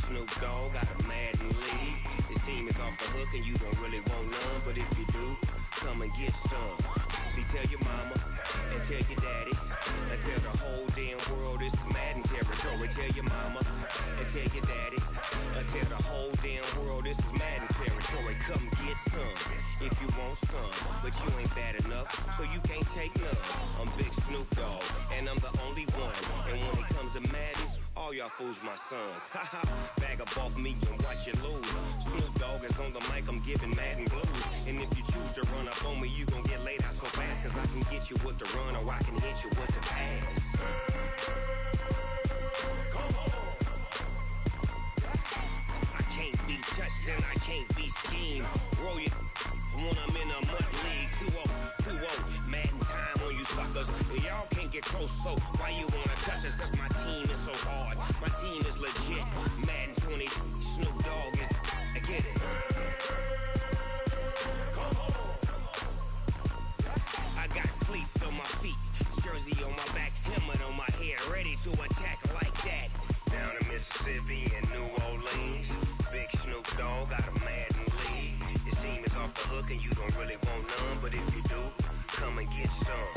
Snoop Dogg got a Madden league. His team is off the hook and you don't really want none, but if you do, come and get some. See, tell your mama and tell your daddy and tell the whole damn world this is Madden territory. Tell your mama and tell your daddy and tell the whole damn world this is Madden territory. Come get some if you want some, but you ain't bad enough, so you can't take none. I'm Big Snoop Dogg, and I'm the only one. And when it comes to Madden, all y'all fools my sons. Haha, bag up off me and watch you lose. Snoop Dogg is on the mic, I'm giving Madden blues. And if you choose to run up on me, you gon' get laid out so fast, cause I can get you with the run or I can hit you with the pass. Come on. I can't be touched and I can't be schemed. Roll it when I'm in a mud league. 2-0, 2-0, Madden time on you suckers. Y'all can't get close, so why you wanna touch us? Cause my team is so hard, my team is legit. Madden 20, Snoop Dogg is, I get it. Come on. I got cleats on my feet, jersey on my back, helmet on my head, ready to attack like that. Down in Mississippi and New Orleans, Big Snoop Dogg got a Madden league. His team is off the hook and you don't really want none, but if you do, come and get some.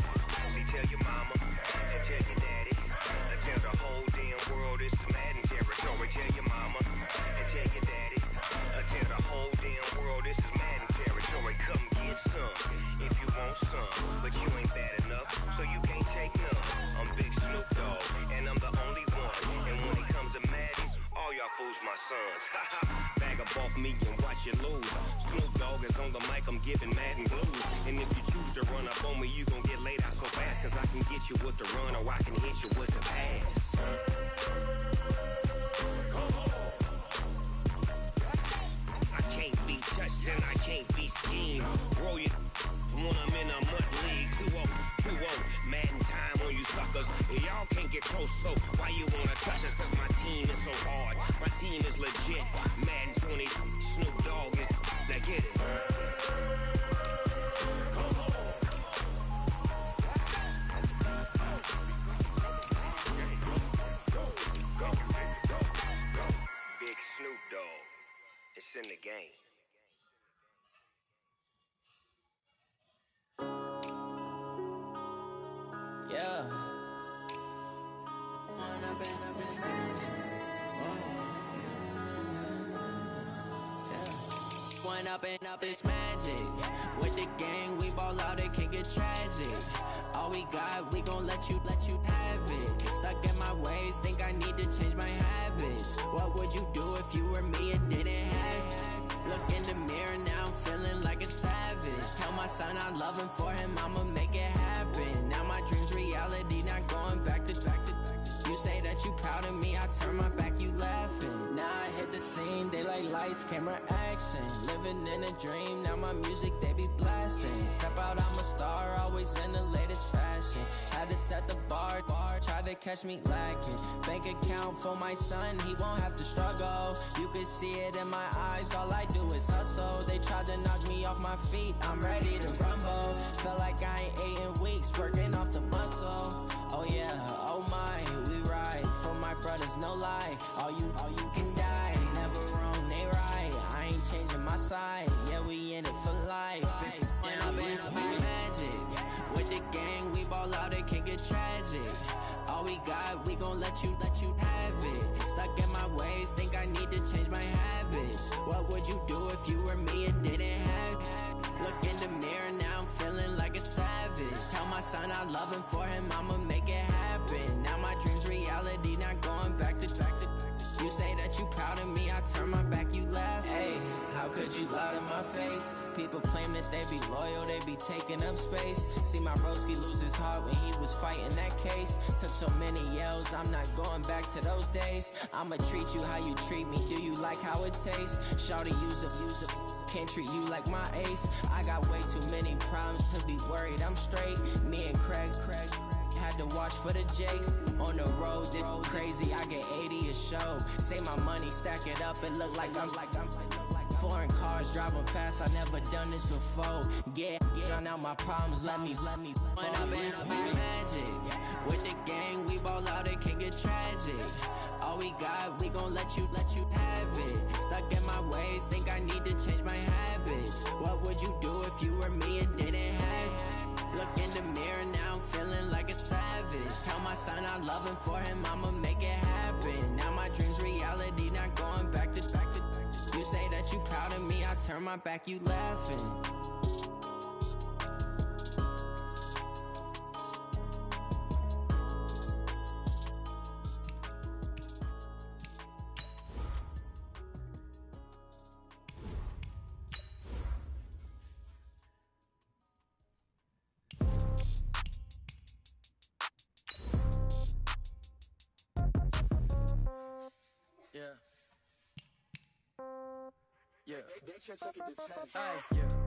See, tell your mama and tell your daddy and tell the whole damn world this is Madden territory. Tell your mama and tell your daddy and tell the whole damn world this is Madden territory. Come get some if you want some, but you ain't bad enough, so you can't take none. I'm Big Snoop Dogg, and I'm the only one. And when it comes to Madden, all y'all fools my sons. Bag up off me and watch you lose. Snoop Dogg is on the mic, I'm giving Madden blues. And if you choose to run up on me, you gon' get laid out so fast, cause I can get you with the run or I can hit you with the pass. Come on. I can't be touched and I can't be schemed. Roll it when I'm in a mud league. 2-0, 2-0, Madden time on you suckers. Y'all can't get close, so why you wanna touch us? Cause my team is so hard, my team is legit. Madden 20, Snoop Dogg is, now get it. Come on. Go. Big Snoop Dogg, it's in the game. Yeah. One up and up is magic. With the gang, we ball out, it can get tragic. All we got, we gon' let you have it. Stuck in my ways, think I need to change my habits. What would you do if you were me and didn't have it? Look in the mirror, now I'm feeling like a savage. Tell my son I love him, for him I'ma make it happen. Now my dream's reality, not going back to. You say that you proud of me, I turn my back, you laughing. Now I hit the scene, they like lights, camera, action. Living in a dream, now my music, they be blasting. Step out, I'm a star, always in the latest fashion. Had to set the bar, tried to catch me lacking. Bank account for my son, he won't have to struggle. You can see it in my eyes, all I do is hustle. They tried to knock me off my feet, I'm ready to rumble. Felt like I ain't ate in weeks, working off the muscle. Oh yeah, oh my, we ride for my brothers, no lie. All you can die, never wrong, they right. I ain't changing my side, yeah, we in it for life. And I've been magic. With the gang, we ball out, it can get tragic. All we got, we gon' let you have it. Stuck in my ways, think I need to change my habits. What would you do if you were me and didn't have it? Look in the mirror, now I'm feeling like a savage. Tell my son I love him, for him I'ma make it happen. Now my dream's reality, not going back to. You say that you proud of me, I turn my back, you laugh. Hey, how could you lie to my face? People claim that they be loyal, they be taking up space. See my broski lose his heart when he was fighting that case. Took so many yells, I'm not going back to those days. I'ma treat you how you treat me, do you like how it tastes? Shawty, use up, can't treat you like my ace. I got way too many problems to be worried, I'm straight. Me and Craig had to watch for the Jakes. On the road, this crazy, I get 80 a show. Say my money, stack it up, it look like I'm foreign cars, driving fast, I never done this before. Drown out my problems, let me When I've been up is magic. With the gang, we ball out, it can get tragic. All we got, we gon' let you have it. Stuck in my ways, think I need to change my habits. What would you do if you were me and didn't have it? Look in the mirror, now I'm feeling like a savage. Tell my son I love him, for him I'ma make it happen. Now my dream's reality, not going back to. You say that you proud of me, I turn my back, you laughing.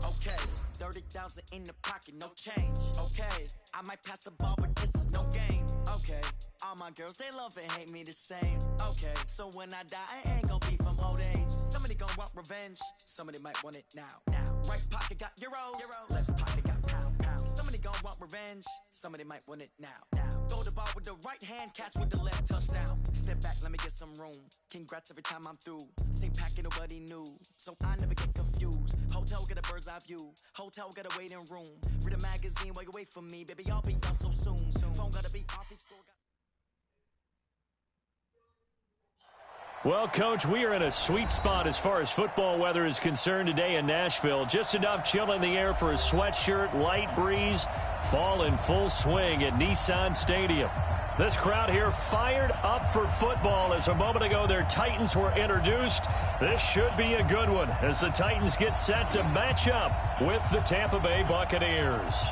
Okay, 30,000 in the pocket, no change. Okay, I might pass the ball, but this is no game. Okay, all my girls, they love and hate me the same. Okay, so when I die, I ain't gon' be from old age. Somebody gon' want revenge, somebody might want it now. Right pocket got euros, left pocket got pound. Somebody gon' want revenge, somebody might want it now. Throw the ball with the right hand, catch with the left, touchdown. Step back, let me get some room. Congrats every time I'm through. Same packet, nobody knew, so I never get confused. Hotel get a bird's eye view. Hotel got a waiting room. Read a magazine while you wait for me, baby. I'll be done so soon. Phone gotta be off each store. Well, Coach, we are in a sweet spot as far as football weather is concerned today in Nashville. Just enough chill in the air for a sweatshirt, light breeze, fall in full swing at Nissan Stadium. This crowd here fired up for football as a moment ago their Titans were introduced. This should be a good one as the Titans get set to match up with the Tampa Bay Buccaneers.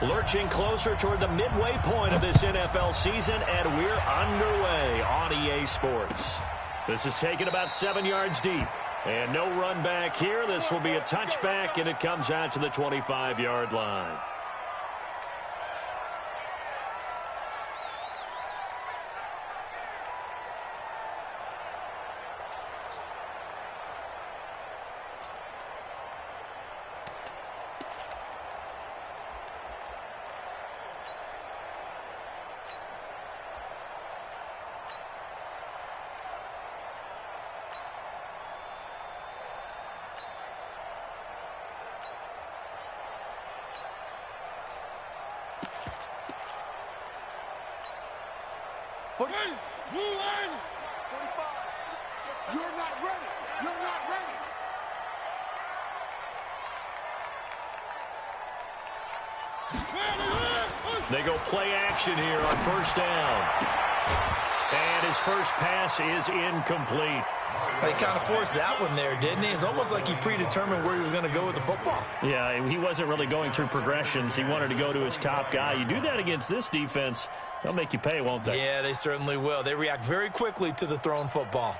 Lurching closer toward the midway point of this NFL season, and we're underway on EA Sports. This is taken about 7 yards deep, and no run back here. This will be a touchback, and it comes out to the 25-yard line. You're not ready. You're not ready. They go play action here on first down. And his first pass is incomplete. He kind of forced that one there, didn't he? It's almost like he predetermined where he was going to go with the football. Yeah, he wasn't really going through progressions. He wanted to go to his top guy. You do that against this defense, they'll make you pay, won't they? Yeah, they certainly will. They react very quickly to the thrown football.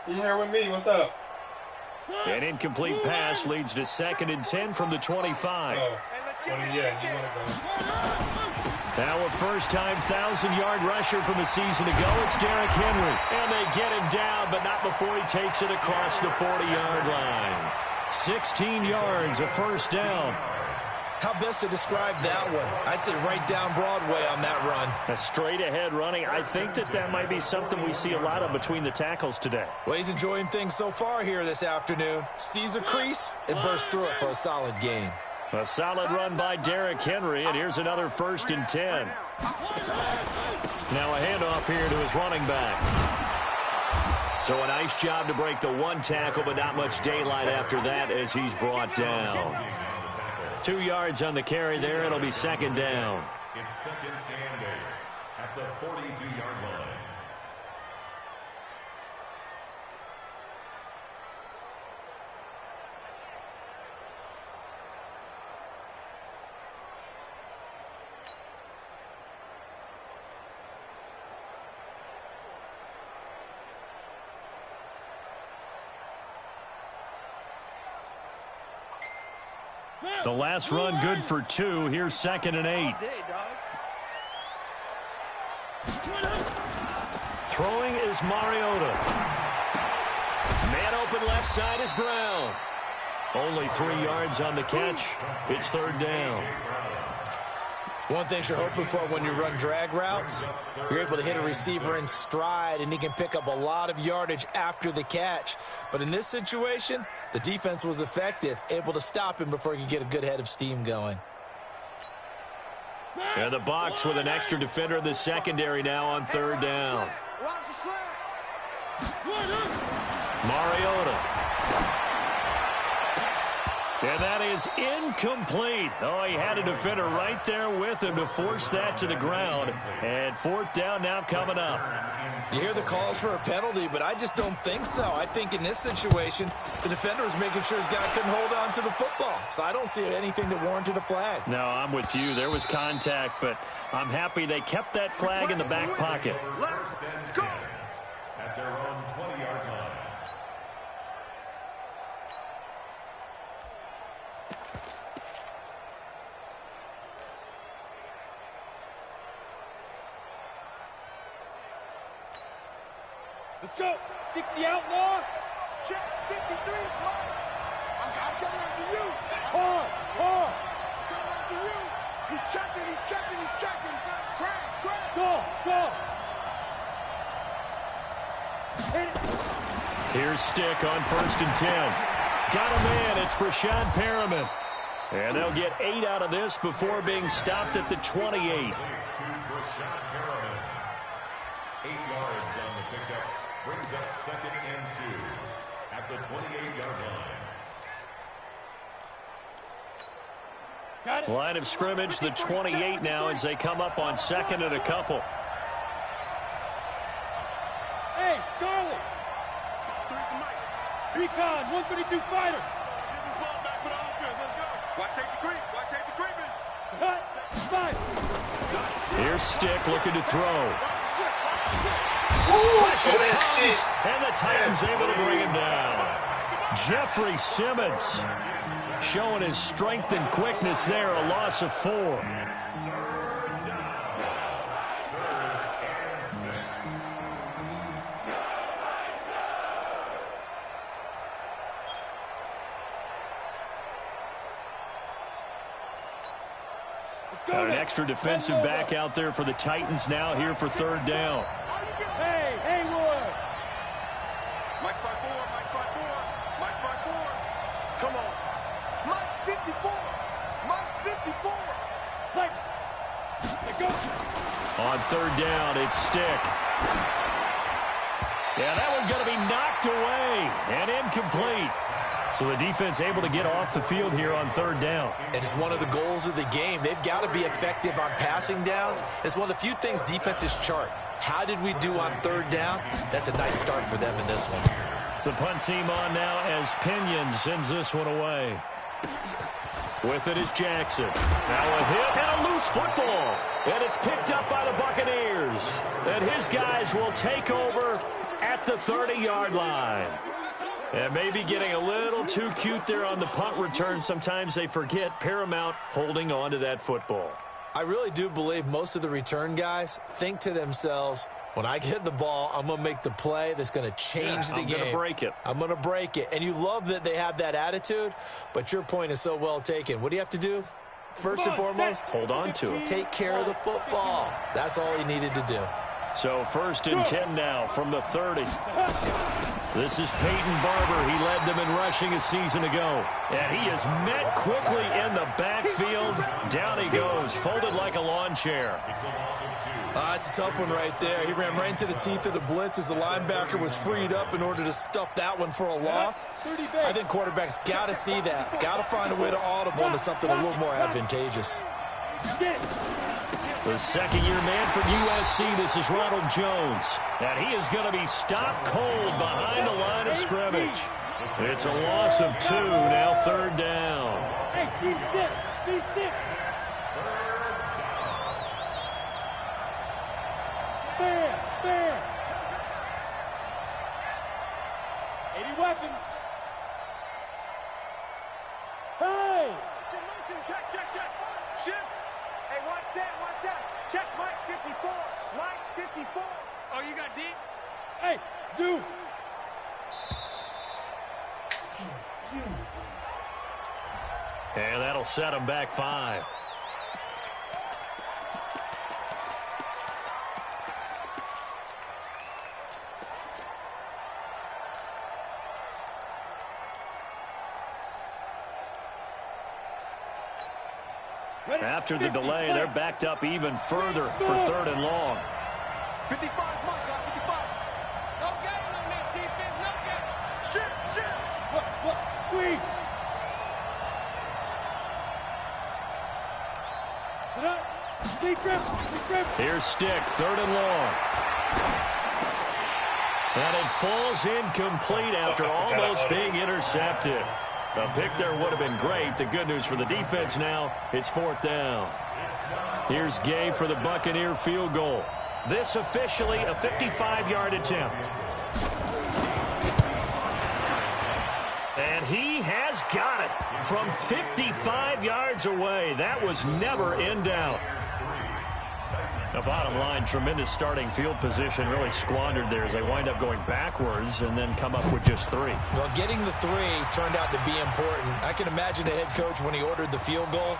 You here with me? What's up? An incomplete pass leads to 2nd and 10 from the 25. You want to go. Now a first-time 1,000-yard rusher from a season ago. It's Derrick Henry. And they get him down, but not before he takes it across the 40-yard line. 16 yards, a first down. How best to describe that one? I'd say right down Broadway on that run. A straight-ahead running. I think that might be something we see a lot of between the tackles today. Well, he's enjoying things so far here this afternoon. Sees a crease and bursts through it for a solid gain. A solid run by Derrick Henry, and here's another 1st and 10. Now a handoff here to his running back. So a nice job to break the one tackle, but not much daylight after that as he's brought down. 2 yards on the carry there. It'll be 2nd down. It's 2nd and 8 at the 42-yard line. The last run good for 2. Here's 2nd and 8. Throwing is Mariota. Man open left side is Brown. Only 3 yards on the catch. It's 3rd down. One thing you're hoping for when you run drag routes, you're able to hit a receiver in stride, and he can pick up a lot of yardage after the catch. But in this situation, the defense was effective, able to stop him before he could get a good head of steam going. And the box with an extra defender in the secondary now on 3rd down. Mariota. And that is incomplete. Oh, he had a defender right there with him to force that to the ground. And 4th down now coming up. You hear the calls for a penalty, but I just don't think so. I think in this situation, the defender was making sure his guy couldn't hold on to the football. So I don't see anything that warranted a flag. No, I'm with you. There was contact, but I'm happy they kept that flag in the back pocket. Let's go. At their own 20-yard line. Let's go. 60 outlaw. Check 53. I'm coming after you. Hard. Coming after you. He's checking. Crash. Go. Hit it. Here's Stick on 1st and 10. Got a man. It's Brashad Perriman. And they'll get 8 out of this before being stopped at the 28. 8 yards on the pickup. Brings up 2nd and 2 at the 28-yard line. Got it. Line of scrimmage, the 28 now as they come up on 2nd and a couple. Hey, Charlie. Recon, 132 fighter. Get this ball back for the offense. Let's go. Watch safety creeping. Cut. Five. Here's Stick looking to throw. Pressure comes, and the Titans able to bring him down. Jeffrey Simmons showing his strength and quickness there, a loss of 4. Got an extra defensive back out there for the Titans now here for 3rd down. Hey, Haywood. Mike 5-4. Come on. Mike 54. Like, go. On 3rd down, it's Stick. Yeah, that one's going to be knocked away and incomplete. So the defense able to get off the field here on 3rd down. And it's one of the goals of the game. They've got to be effective on passing downs. It's one of the few things defenses chart. How did we do on 3rd down? That's a nice start for them in this one. The punt team on now as Pinion sends this one away. With it is Jackson. Now a hit and a loose football. And it's picked up by the Buccaneers. And his guys will take over at the 30-yard line. And maybe getting a little too cute there on the punt return. Sometimes they forget Paramount holding on to that football. I really do believe most of the return guys think to themselves, when I get the ball, I'm going to make the play that's going to change the game. I'm going to break it. I'm going to break it. And you love that they have that attitude, but your point is so well taken. What do you have to do? First and foremost, hold on to it. Take care of the football. That's all he needed to do. So 1st and 10 now from the 30. This is Peyton Barber. He led them in rushing a season ago. And he is met quickly in the backfield. Down he goes, folded like a lawn chair. It's a tough one right there. He ran right into the teeth of the blitz as the linebacker was freed up in order to stuff that one for a loss. I think quarterbacks got to see that. Got to find a way to audible into something a little more advantageous. The second-year man from USC, this is Ronald Jones. And he is going to be stopped cold behind the line of scrimmage. It's a loss of 2, now 3rd down. Hey, C6. Fair. 80 weapons. Hey! Check, check, check. Shift. Hey, one set. Check Mike 54. Mike 54. Oh, you got deep? Hey, zoom. And that'll set him back 5. After the delay, they're backed up even further for 3rd and long. 55, Mike, 55. No game on this defense, no game. Shift. Sweet. Sit up. Deep grip. Here's Stick, 3rd and long. And it falls incomplete after almost being intercepted. A pick there would have been great. The good news for the defense now, it's 4th down. Here's Gay for the Buccaneer field goal. This officially a 55-yard attempt. And he has got it from 55 yards away. That was never in doubt. The bottom line, tremendous starting field position, really squandered there as they wind up going backwards and then come up with just 3. Well, getting the 3 turned out to be important. I can imagine the head coach when he ordered the field goal.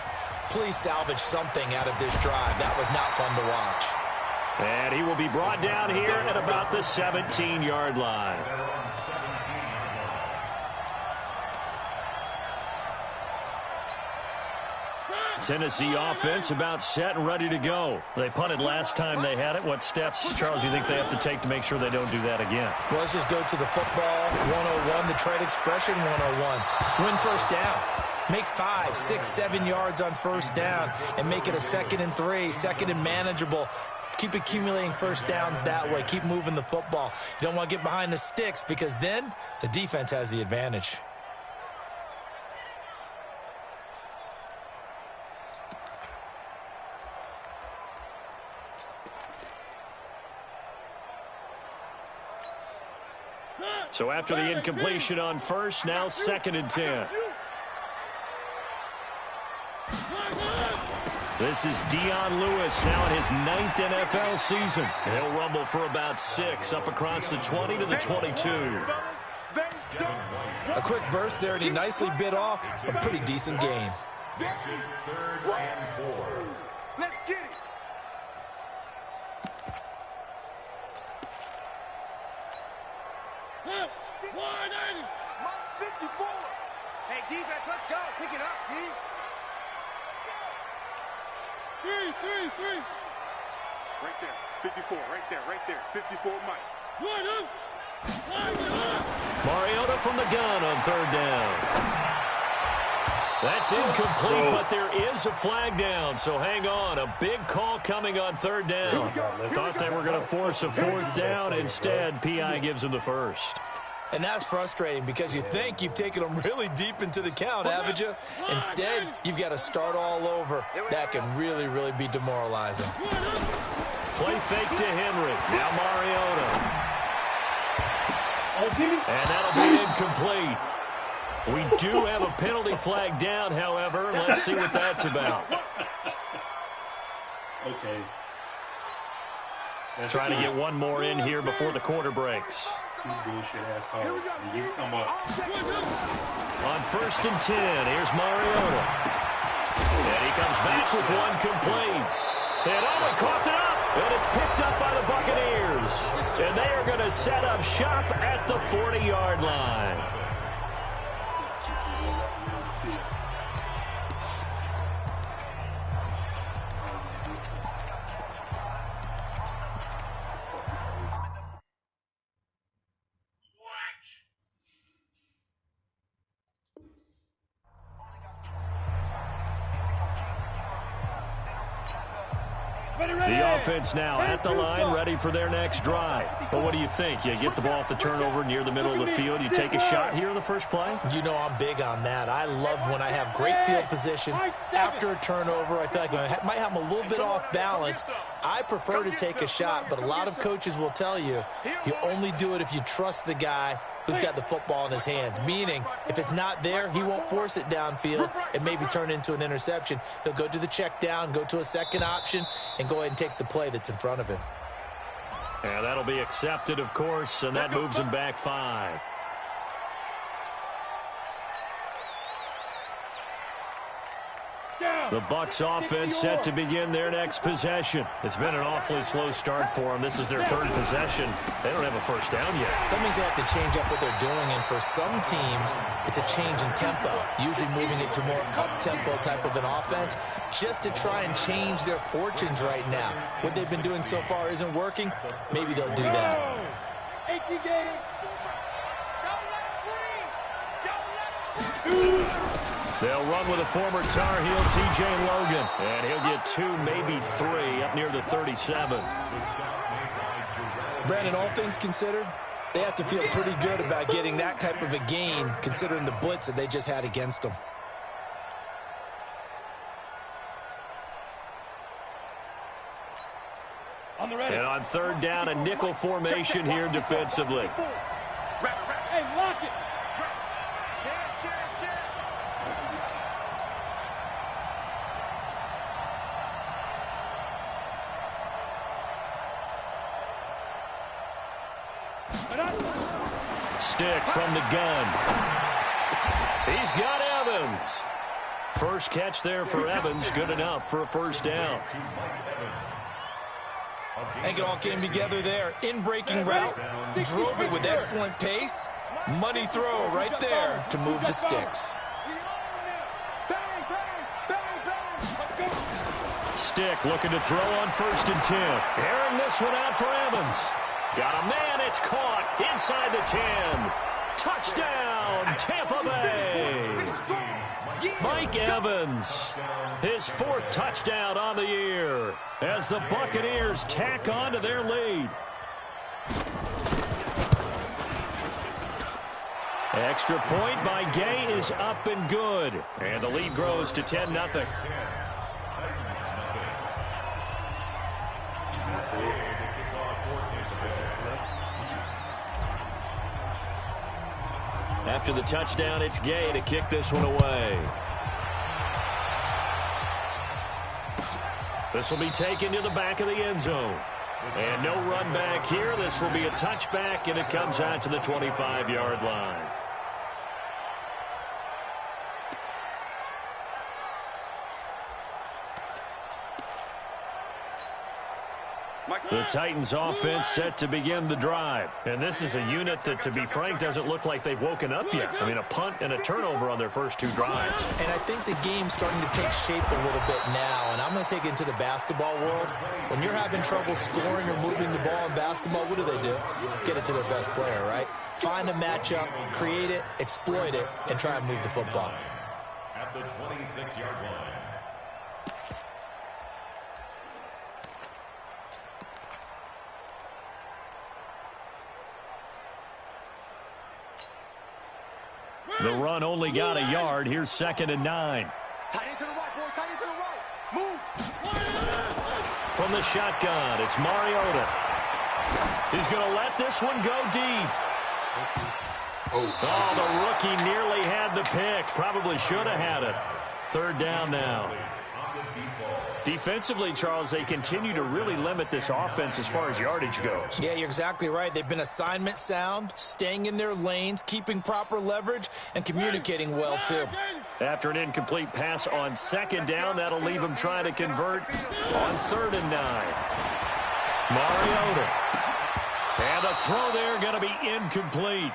Please salvage something out of this drive. That was not fun to watch. And he will be brought down here at about the 17-yard line. Tennessee offense about set and ready to go. They punted last time they had it. What steps, Charles, you think they have to take to make sure they don't do that again? Well, let's just go to the football 101, the trade expression 101. Win first down. Make 5, 6, 7 yards on first down and make it a 2nd and 3, 2nd and manageable. Keep accumulating first downs that way. Keep moving the football. You don't want to get behind the sticks because then the defense has the advantage. So after the incompletion on first, now 2nd and 10. This is Dion Lewis now in his 9th NFL season. He'll rumble for about 6 up across the 20 to the 22. A quick burst there, and he nicely bit off a pretty decent gain. Let's get it. Mike 54. Hey, defense, let's go. Pick it up, D. 3. Right there. 54. Right there. 54, Mike. Mariota from the gun on 3rd down. That's incomplete, but there is a flag down, so hang on. A big call coming on 3rd down. Thought they were going to force a 4th down. Instead, P.I. gives them the first. And that's frustrating because you think you've taken them really deep into the count, haven't you? Instead, you've got to start all over. That can really, really be demoralizing. Play fake to Henry. Now Mariota. And that'll be incomplete. We do have a penalty flag down, however. Let's see what that's about. Okay. Trying to get one more in here before the quarter breaks. 2 bullshit-ass calls. And you come up. On 1st and 10, here's Mariota. And he comes back with one complete. And he caught it up. And it's picked up by the Buccaneers. And they are going to set up shop at the 40-yard line. The offense now at the line, ready for their next drive. But what do you think? You get the ball off the turnover near the middle of the field. You take a shot here in the first play? You know I'm big on that. I love when I have great field position. After a turnover, I feel like I might have a little bit off balance. I prefer to take a shot, but a lot of coaches will tell you, you only do it if you trust the guy who's got the football in his hands, meaning if it's not there, he won't force it downfield and maybe turn into an interception. He'll go to the check down, go to a second option, and go ahead and take the play that's in front of him. And that'll be accepted, of course, and that moves him back 5. The Bucs offense set to begin their next possession. It's been an awfully slow start for them. This is their 3rd possession. They don't have a first down yet. That means they have to change up what they're doing, and for some teams, it's a change in tempo, usually moving it to more up-tempo type of an offense just to try and change their fortunes right now. What they've been doing so far isn't working. Maybe they'll do that. They'll run with a former Tar Heel, T.J. Logan, and he'll get 2, maybe 3, up near the 37. Brandon, all things considered, they have to feel pretty good about getting that type of a gain, considering the blitz that they just had against them. And on 3rd down, a nickel formation here defensively. Hey, lock it. Stick from the gun. He's got Evans. First catch there for Evans. Good enough for a first down. I think it all came together there. In-breaking route, drove it with excellent pace. Money throw right there to move the sticks. Stick looking to throw on 1st and 10. Airing this one out for Evans. Got a man, it's caught inside the 10. Touchdown, Tampa Bay. Mike Evans, his 4th touchdown on the year as the Buccaneers tack on to their lead. Extra point by Gay is up and good, and the lead grows to 10-0. After the touchdown, it's Gay to kick this one away. This will be taken to the back of the end zone. And no run back here. This will be a touchback, and it comes out to the 25-yard line. The Titans offense set to begin the drive. And this is a unit that, to be frank, doesn't look like they've woken up yet. I mean, a punt and a turnover on their first 2 drives. And I think the game's starting to take shape a little bit now. And I'm going to take it into the basketball world. When you're having trouble scoring or moving the ball in basketball, what do? Get it to their best player, right? Find a matchup, create it, exploit it, and try and move the football. At the 26-yard line. The run only got a yard. Here's 2nd and 9. Tight end to the right, boy. Tight end to the right. Move. From the shotgun, it's Mariota. He's going to let this one go deep. Oh, the rookie nearly had the pick. Probably should have had it. 3rd down now. Defensively, Charles, they continue to really limit this offense as far as yardage goes. Yeah, you're exactly right. They've been assignment sound, staying in their lanes, keeping proper leverage, and communicating well, too. After an incomplete pass on 2nd down, that'll leave them trying to convert on 3rd and 9. Mariota. And the throw there going to be incomplete.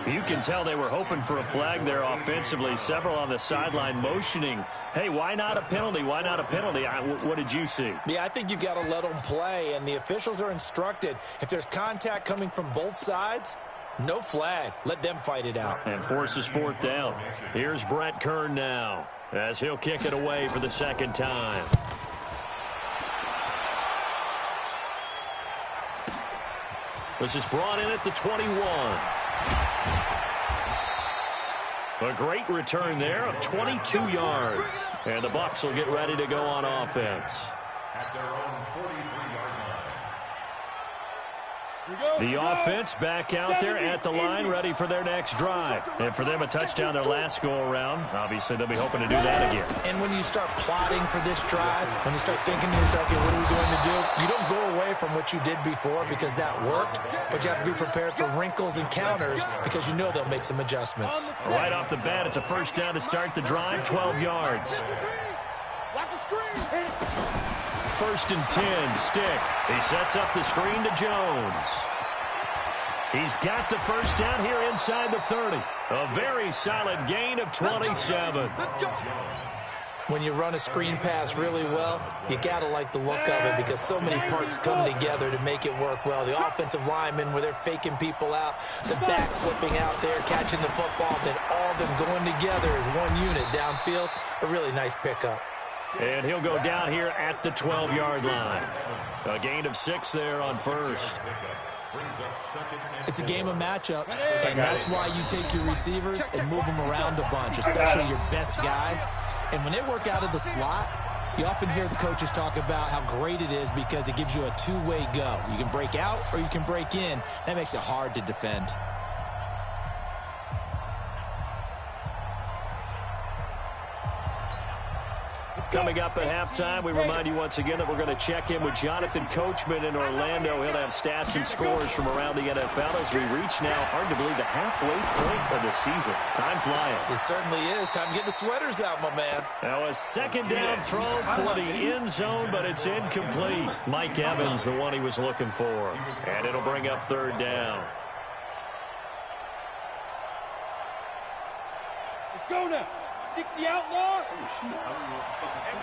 You can tell they were hoping for a flag there offensively. Several on the sideline motioning, hey, why not a penalty? Why not a penalty? What did you see? Yeah, I think you've got to let them play, and the officials are instructed. If there's contact coming from both sides, no flag. Let them fight it out. And forces 4th down. Here's Brett Kern now as he'll kick it away for the 2nd time. This is brought in at the 21. A great return there of 22 yards. And the Bucs will get ready to go on offense. At their own 43-yard The offense back out there at the line, ready for their next drive. And for them, a touchdown their last go-around. Obviously, they'll be hoping to do that again. And when you start plotting for this drive, when you start thinking to yourself, okay, what are we going to do? You don't go away from what you did before because that worked, but you have to be prepared for wrinkles and counters because you know they'll make some adjustments. Right off the bat, it's a first down to start the drive, 12 yards. Watch the screen. First and 10, Stick. He sets up the screen to Jones. He's got the first down here inside the 30. A very solid gain of 27. When you run a screen pass really well, you got to like the look of it because so many parts come together to make it work well. The offensive linemen, where they're faking people out, the back slipping out there, catching the football, then all of them going together as one unit downfield. A really nice pickup. And he'll go down here at the 12-yard line. A gain of 6 there on first. It's a game of matchups, and that's why you take your receivers and move them around a bunch, especially your best guys. And when they work out of the slot, you often hear the coaches talk about how great it is because it gives you a two-way go. You can break out or you can break in. That makes it hard to defend. Coming up at halftime, we remind you once again that we're going to check in with Jonathan Coachman in Orlando. He'll have stats and scores from around the NFL as we reach now, hard to believe, the halfway point of the season. Time flying. It certainly is. Time to get the sweaters out, my man. Now a second down throw for the end zone, but it's incomplete. Mike Evans, the one he was looking for. And it'll bring up third down. Let's go now. 60 outlaw. Oh, shoot.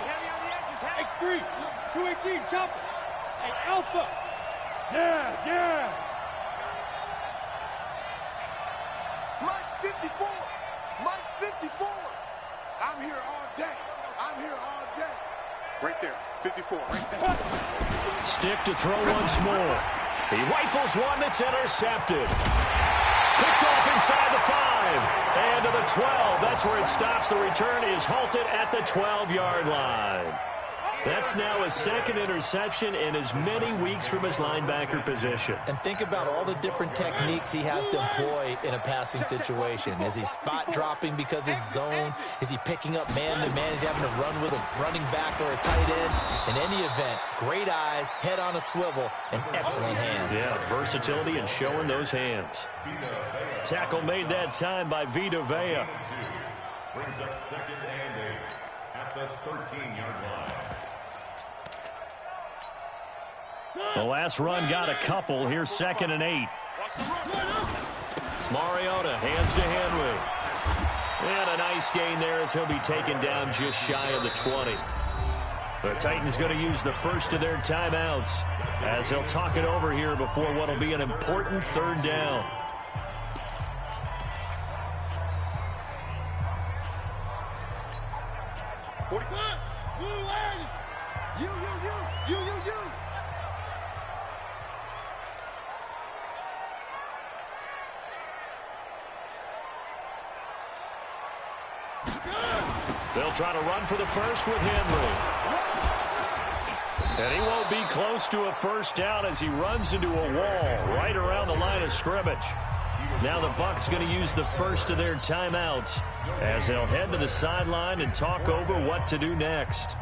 Heavy on the edges. X3. 218. Chopper. Hey, Alpha. Yeah. Mike's 54. Mike's 54. I'm here all day. Right there. 54. Right there. Stick to throw once more. He rifles one that's intercepted. Picked off inside the 5. And to the 12. That's where it stops. The return is halted at the 12-yard line. That's now his second interception in as many weeks from his linebacker position. And think about all the different techniques he has to employ in a passing situation. Is he spot dropping because it's zone? Is he picking up man-to-man? Is he having to run with a running back or a tight end? In any event, great eyes, head on a swivel, and excellent hands. Yeah, versatility and showing those hands. Tackle made that time by Vita Vea. Brings up second and 8 at the 13-yard line. The last run got a couple. Here's second and 8. Mariota hands to Henry. And a nice gain there as he'll be taken down just shy of the 20. The Titans going to use the first of their timeouts as they'll talk it over here before what will be an important third down. They'll try to run for the first with Henry. And he won't be close to a first down as he runs into a wall right around the line of scrimmage. Now the Bucs going to use the first of their timeouts as they'll head to the sideline and talk over what to do next.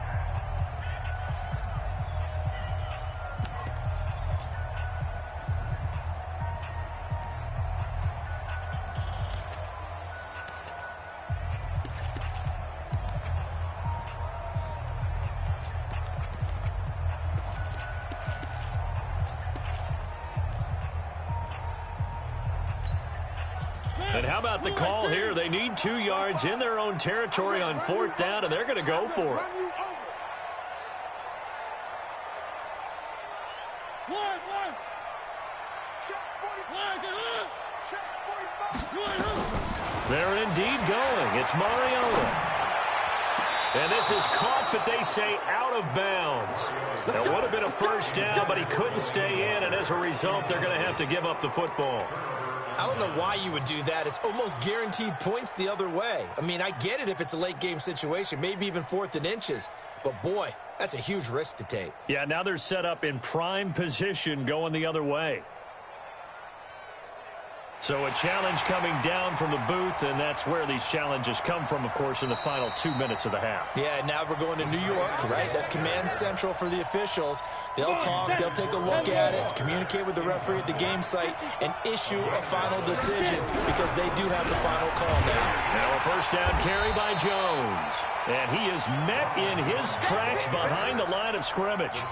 And how about the call here? They need 2 yards in their own territory on fourth down, and they're going to go for it. They're indeed going. It's Mariota. And this is caught, but they say out of bounds. That would have been a first down, but he couldn't stay in, and as a result, they're going to have to give up the football. I don't know why you would do that. It's almost guaranteed points the other way. I mean, I get it if it's a late game situation, maybe even 4th and inches. But, boy, that's a huge risk to take. Yeah, now they're set up in prime position going the other way. So a challenge coming down from the booth, and that's where these challenges come from, of course, in the final 2 minutes of the half. Yeah, now we're going to New York, right? That's command central for the officials. They'll talk, they'll take a look at it, communicate with the referee at the game site, and issue a final decision because they do have the final call now. Now a first down carry by Jones. And he is met in his tracks behind the line of scrimmage.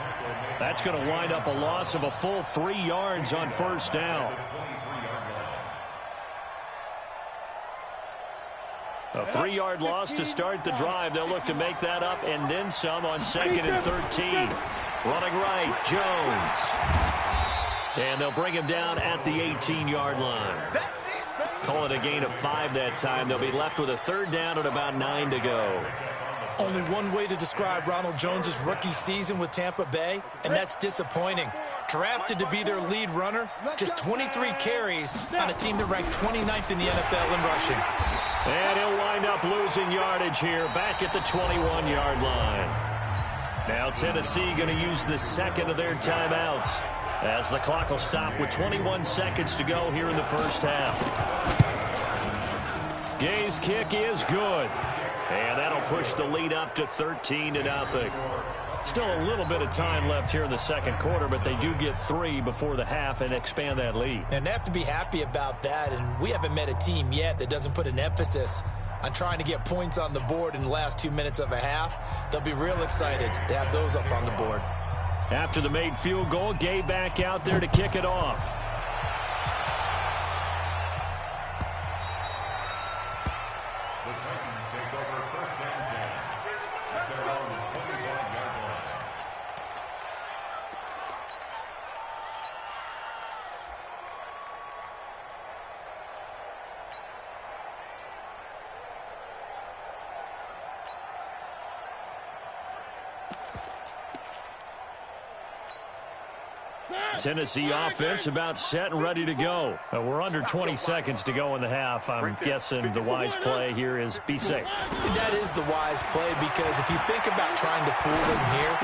That's going to wind up a loss of a full 3 yards on first down. A 3-yard loss to start the drive. They'll look to make that up and then some on 2nd and 13. Running right, Jones. And they'll bring him down at the 18-yard line. Call it a gain of 5 that time. They'll be left with a 3rd down and about 9 to go. Only one way to describe Ronald Jones' rookie season with Tampa Bay, and that's disappointing. Drafted to be their lead runner, just 23 carries on a team that ranked 29th in the NFL in rushing. And he'll wind up losing yardage here, back at the 21-yard line. Now Tennessee going to use the second of their timeouts as the clock will stop with 21 seconds to go here in the first half. Gay's kick is good. And that'll push the lead up to 13-0. Still a little bit of time left here in the second quarter, but they do get 3 before the half and expand that lead. And they have to be happy about that, and we haven't met a team yet that doesn't put an emphasis on trying to get points on the board in the last 2 minutes of a half. They'll be real excited to have those up on the board. After the made field goal, Gay back out there to kick it off. Tennessee offense about set and ready to go. We're under 20 seconds to go in the half. I'm guessing the wise play here is be safe. That is the wise play because if you think about trying to fool them here,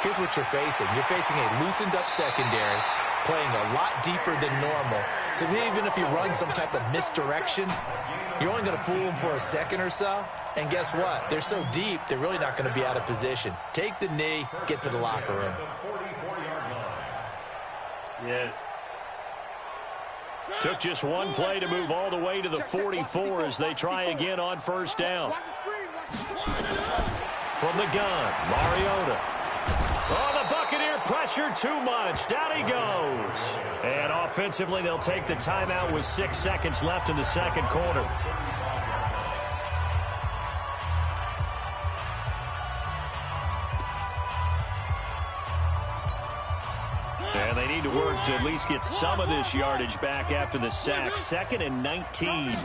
here's what you're facing. You're facing a loosened up secondary, playing a lot deeper than normal. So even if you run some type of misdirection, you're only going to fool them for a second or so. And guess what? They're so deep, they're really not going to be out of position. Take the knee, get to the locker room. Yes. Took just one play to move all the way to the 44 as they try again on first down. From the gun, Mariota. Oh, the Buccaneer pressure too much. Down he goes. And offensively, they'll take the timeout with 6 seconds left in the second quarter. And they need to work to at least get some of this yardage back after the sack. 2nd and 19.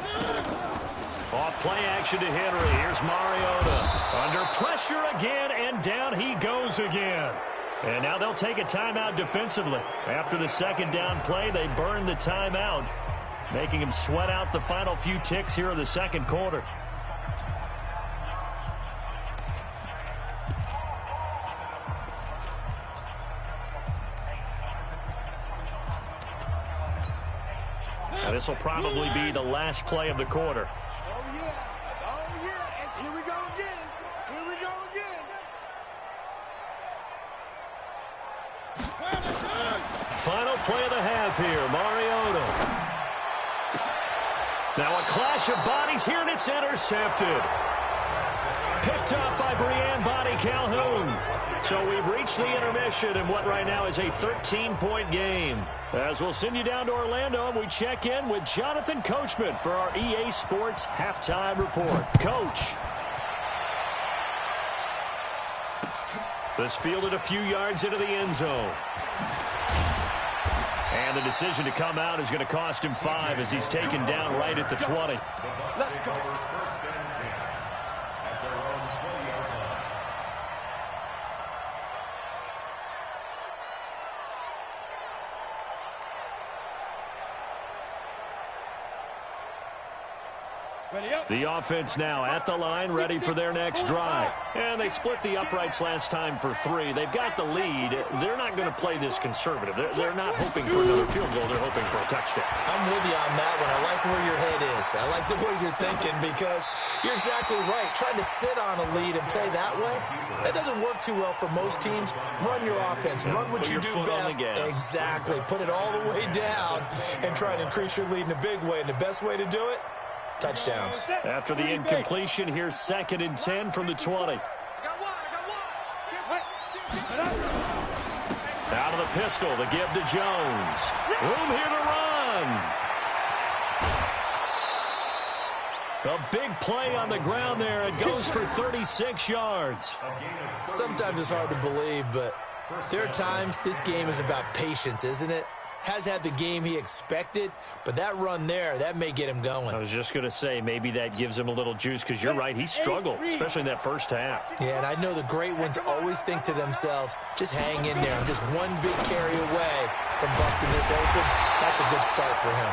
Off play action to Henry. Here's Mariota. Under pressure again, and down he goes again. And now they'll take a timeout defensively. After the second down play, they burn the timeout, making him sweat out the final few ticks here in the second quarter. This will probably be the last play of the quarter. Oh, yeah. And here we go again. Final play of the half here, Mariota. Now a clash of bodies here, and it's intercepted. Picked up by Breanne Bonnie Calhoun. So we've reached the intermission in what right now is a 13-point game. As we'll send you down to Orlando, and we check in with Jonathan Coachman for our EA Sports Halftime Report. Coach. This fielded a few yards into the end zone. And the decision to come out is going to cost him 5 as he's taken down right at the 20. Let's go. The offense now at the line, ready for their next drive. And they split the uprights last time for 3. They've got the lead. They're not going to play this conservative. They're not hoping for another field goal. They're hoping for a touchdown. I'm with you on that one. I like where your head is. I like the way you're thinking because you're exactly right. Trying to sit on a lead and play that way, that doesn't work too well for most teams. Run your offense. Run what you do best. Exactly. Put it all the way down and try and increase your lead in a big way. And the best way to do it, touchdowns. After the incompletion, here's 2nd and 10 from the 20. Out of the pistol, the give to Jones. Room here to run. A big play on the ground there. It goes for 36 yards. Sometimes it's hard to believe, but there are times this game is about patience, isn't it? Has had the game he expected, but that run there, that may get him going. I was just going to say, maybe that gives him a little juice because you're right, he struggled, especially in that first half. Yeah, and I know the great ones always think to themselves, just hang in there. I'm just one big carry away from busting this open. That's a good start for him.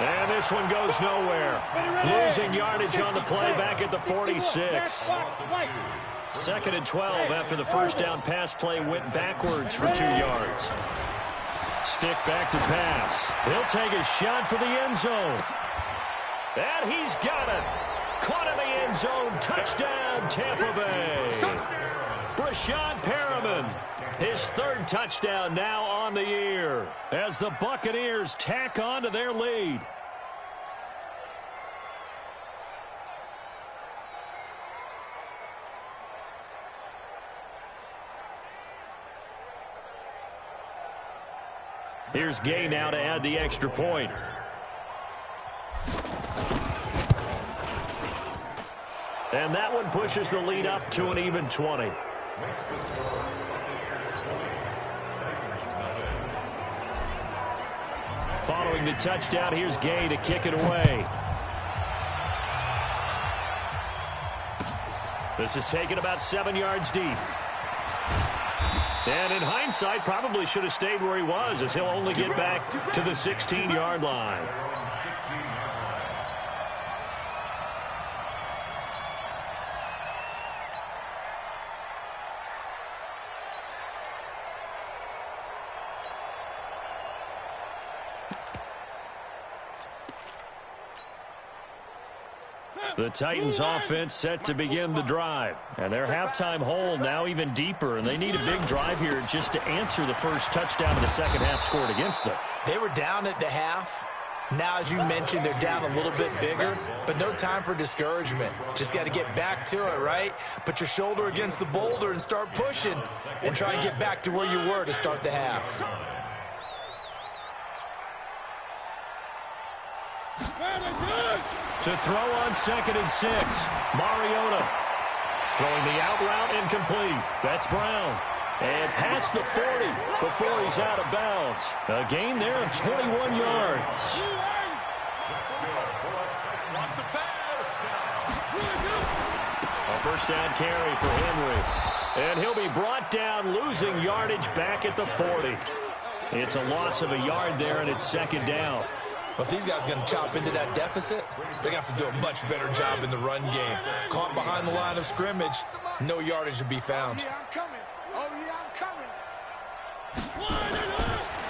And this one goes nowhere. Losing yardage on the play back at the 46. 2nd and 12 after the first down pass play went backwards for 2 yards. Stick back to pass. He'll take a shot for the end zone. And he's got it. Caught in the end zone. Touchdown, Tampa Bay. Brashad Perriman, his 3rd touchdown now on the year as the Buccaneers tack on to their lead. Here's Gay now to add the extra point. And that one pushes the lead up to an even 20. Following the touchdown, here's Gay to kick it away. This is taken about 7 yards deep. And in hindsight, probably should have stayed where he was as he'll only get back to the 16-yard line. The Titans offense set to begin the drive. And their halftime hole now even deeper. And they need a big drive here just to answer the first touchdown of the second half scored against them. They were down at the half. Now, as you mentioned, they're down a little bit bigger, but no time for discouragement. Just got to get back to it, right? Put your shoulder against the boulder and start pushing and try and get back to where you were to start the half. To throw on 2nd and 6. Mariota throwing the out route incomplete. That's Brown. And past the 40 before he's out of bounds. A gain there of 21 yards. A first down carry for Henry. And he'll be brought down, losing yardage back at the 40. It's a loss of a yard there, and it's 2nd down. But if these guys are going to chop into that deficit, they're going to have to do a much better job in the run game. Caught behind the line of scrimmage, no yardage to be found.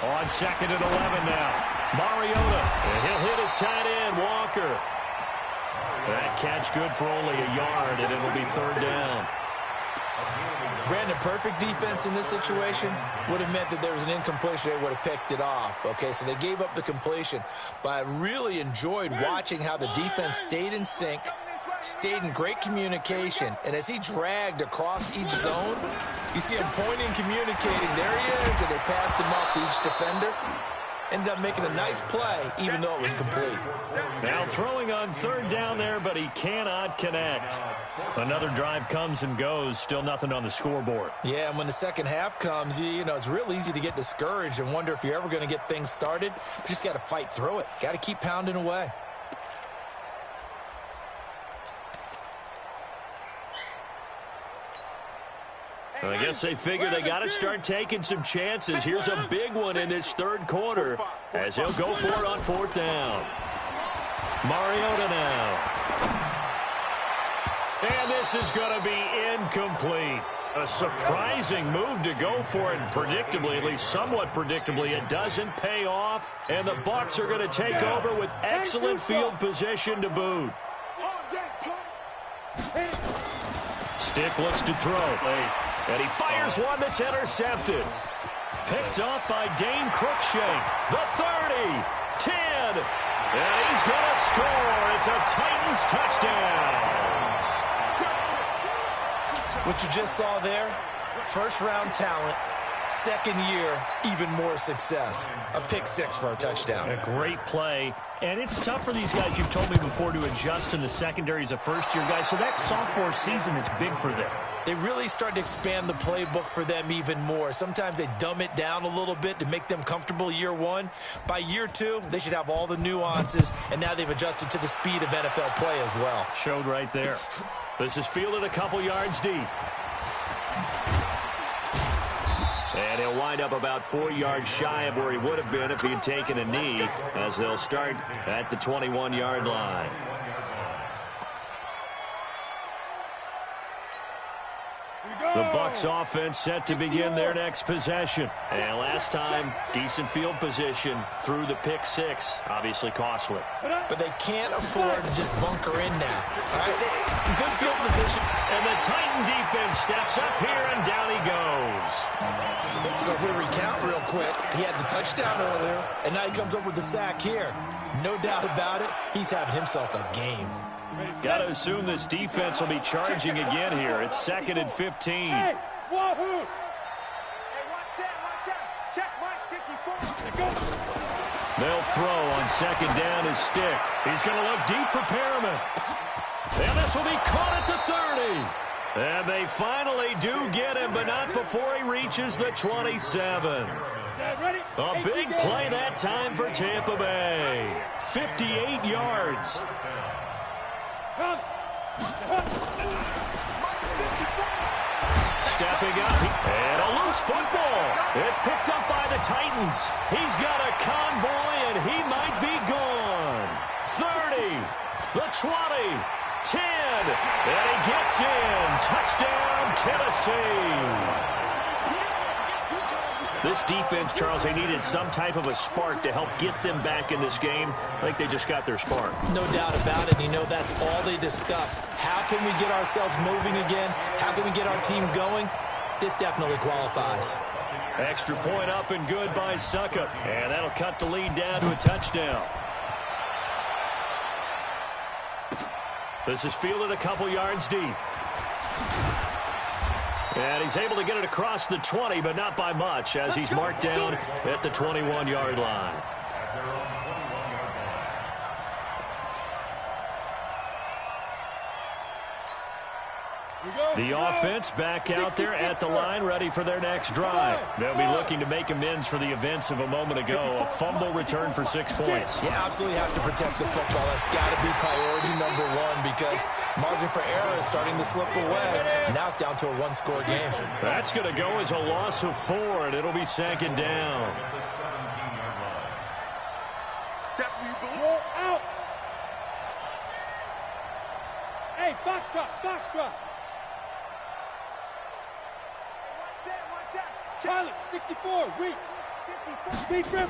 On 2nd and 11 now. Mariota. And he'll hit his tight end, Walker. That catch good for only a yard, and it'll be 3rd down. Brandon, perfect defense in this situation would have meant that there was an incompletion. They would have picked it off. Okay, so they gave up the completion. But I really enjoyed watching how the defense stayed in sync, stayed in great communication. And as he dragged across each zone, you see him pointing, communicating. There he is, and they passed him off to each defender. Ended up making a nice play, even though it was complete. Now throwing on 3rd down there, but he cannot connect. Another drive comes and goes, still nothing on the scoreboard. Yeah, and when the second half comes, you know, it's real easy to get discouraged and wonder if you're ever going to get things started. You just got to fight through it. Got to keep pounding away. I guess they figure they got to start taking some chances. Here's a big one in this 3rd quarter as he'll go for it on 4th down. Mariota now. this is going to be incomplete. A surprising move to go for it, and predictably, at least somewhat predictably, it doesn't pay off, and the Bucs are going to take over with excellent field position to boot. Stick looks to throw, and he fires one that's intercepted. Picked off by Dane Cruikshank, the 30, 10, and he's going to score. It's a Titans touchdown. What you just saw there, first-round talent, second year, even more success. A pick six for a touchdown. A great play. And it's tough for these guys, you've told me before, to adjust in the secondary as a first-year guy. So that sophomore season is big for them. They really start to expand the playbook for them even more. Sometimes they dumb it down a little bit to make them comfortable year one. By year two, they should have all the nuances, and now they've adjusted to the speed of NFL play as well. Showed right there. This is fielded a couple yards deep. And he'll wind up about 4 yards shy of where he would have been if he had taken a knee, as they'll start at the 21-yard line. The Bucs offense set to begin their next possession. And last time, decent field position through the pick six. Obviously costly. But they can't afford to just bunker in now. All right, good field position. And the Titan defense steps up here, and down he goes. So if we recount real quick, he had the touchdown earlier, and now he comes up with the sack here. No doubt about it, he's having himself a game. Got to assume this defense will be charging again here. It's 2nd and 15. Hey, wahoo! Hey, one set. Check Mike 54. They'll throw on 2nd down his stick. He's going to look deep for Perriman. And this will be caught at the 30. And they finally do get him, but not before he reaches the 27. A big play that time for Tampa Bay. 58 yards. Stepping up, and a loose football. It's picked up by the Titans. He's got a convoy, and he might be gone. 30, the 20, 10, and he gets in. Touchdown, Tennessee. This defense, Charles, they needed some type of a spark to help get them back in this game. I think they just got their spark. No doubt about it. You know, that's all they discussed. How can we get ourselves moving again? How can we get our team going? This definitely qualifies. Extra point up and good by Suckup. And that'll cut the lead down to a touchdown. This is fielded a couple yards deep. And he's able to get it across the 20, but not by much, as he's marked down at the 21-yard line. The offense back out there at the line, ready for their next drive. They'll be looking to make amends for the events of a moment ago. A fumble return for 6 points. You absolutely have to protect the football. That's got to be priority number one, because margin for error is starting to slip away. Now it's down to a one-score game. That's going to go as a loss of 4, and it'll be 2nd down. Roll out. Hey, box drop. Charlie, 64, weak. 54.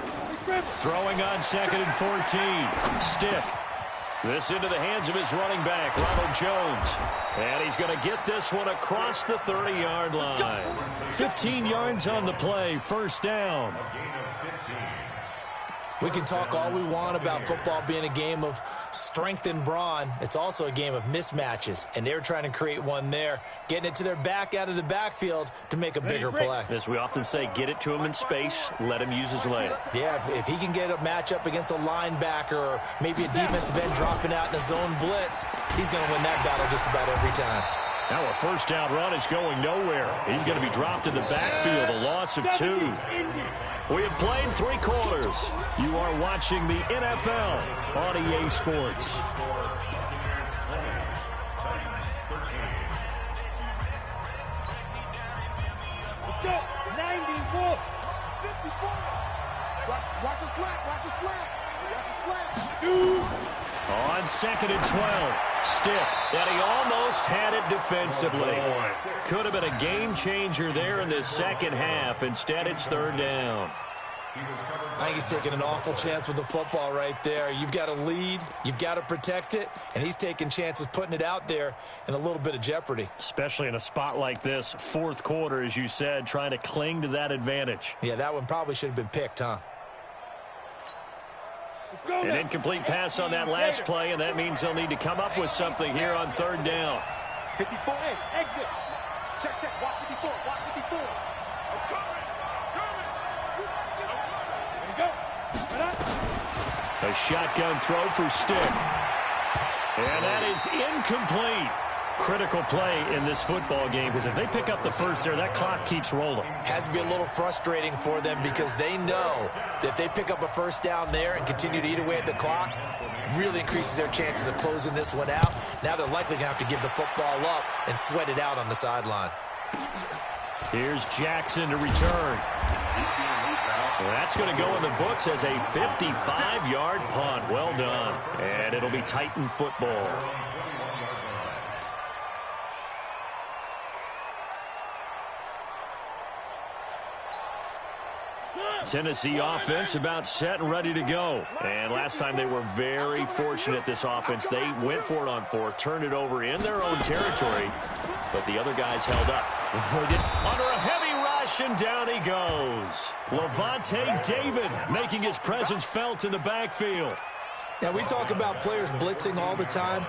Throwing on 2nd and 14. Stick. This into the hands of his running back, Ronald Jones. And he's going to get this one across the 30-yard line. 15 yards on the play, 1st down. We can talk all we want about football being a game of strength and brawn. It's also a game of mismatches, and they're trying to create one there, getting it to their back out of the backfield to make a bigger play. As we often say, get it to him in space, let him use his leg. Yeah, if he can get a matchup against a linebacker or maybe a defensive end dropping out in a zone blitz, he's going to win that battle just about every time. Now a 1st down run is going nowhere. He's going to be dropped in the backfield, a loss of 2. We have played 3 quarters. You are watching the NFL on EA Sports. Let's go. 94. 54. Watch a slant. 2. On 2nd and 12. Stick, and he almost had it defensively. Could have been a game changer there in this second half. Instead, it's third down. I think he's taking an awful chance with the football right there. You've got to lead, you've got to protect it, and he's taking chances putting it out there in a little bit of jeopardy. Especially in a spot like this, fourth quarter, as you said, trying to cling to that advantage. Yeah, that one probably should have been picked, huh? An incomplete pass on that last play, and that means they'll need to come up with something here on third down. 54, exit. Check, watch 54, watch 54. A shotgun throw for Stick. And that is incomplete. Critical play in this football game, because if they pick up the first there, that clock keeps rolling. Has to be a little frustrating for them because they know that if they pick up a first down there and continue to eat away at the clock, really increases their chances of closing this one out. Now they're likely going to have to give the football up and sweat it out on the sideline. Here's Jackson to return. That's going to go in the books as a 55-yard punt. Well done. And it'll be Titan football. Tennessee offense about set and ready to go. And last time they were very fortunate, this offense. They went for it on fourth, turned it over in their own territory, but the other guys held up. Under a heavy rush, and down he goes. Levante David making his presence felt in the backfield. Now, we talk about players blitzing all the time.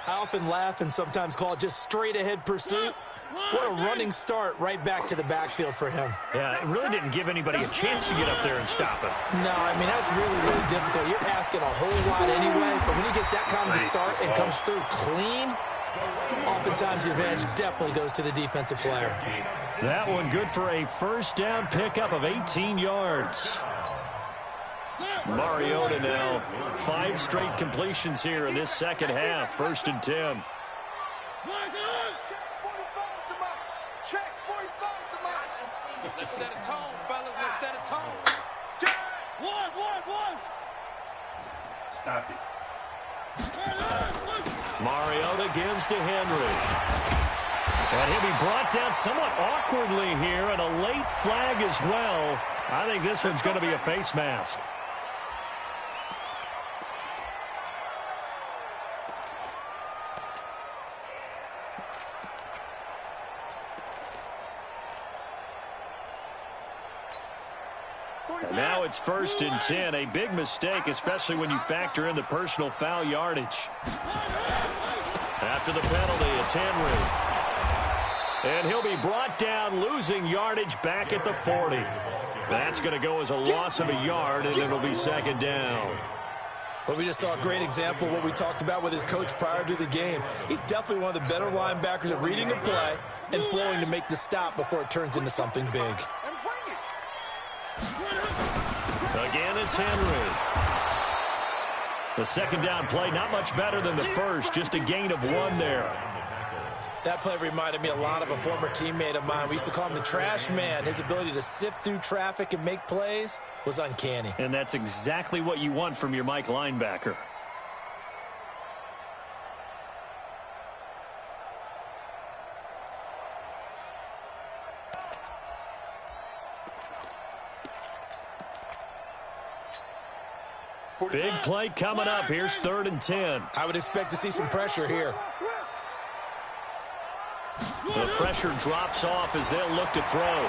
I often laugh and sometimes call it just straight-ahead pursuit. What a running start right back to the backfield for him. Yeah, it really didn't give anybody a chance to get up there and stop him. No, I mean, that's really, really difficult. You're asking a whole lot anyway, but when he gets that kind of a start and comes through clean, oftentimes the advantage definitely goes to the defensive player. That one good for a first down pickup of 18 yards. Mariota now, 5 straight completions here in this second half. First and 10. Let's set a tone, fellas. Let's set a tone. One. Stop it. Mariota gives to Henry. And he'll be brought down somewhat awkwardly here, and a late flag as well. I think this one's going to be a face mask. And now it's first and 10. A big mistake, especially when you factor in the personal foul yardage. After the penalty, it's Henry. And he'll be brought down, losing yardage back at the 40. That's going to go as a loss of a yard, and it'll be second down. Well, we just saw a great example of what we talked about with his coach prior to the game. He's definitely one of the better linebackers at reading a play and flowing to make the stop before it turns into something big. Again, it's Henry. The second down play, not much better than the first, just a gain of 1 there. That play reminded me a lot of a former teammate of mine. We used to call him the trash man. His ability to sift through traffic and make plays was uncanny. And that's exactly what you want from your Mike linebacker. Big play coming up. Here's third and 10. I would expect to see some pressure here. The pressure drops off as they'll look to throw.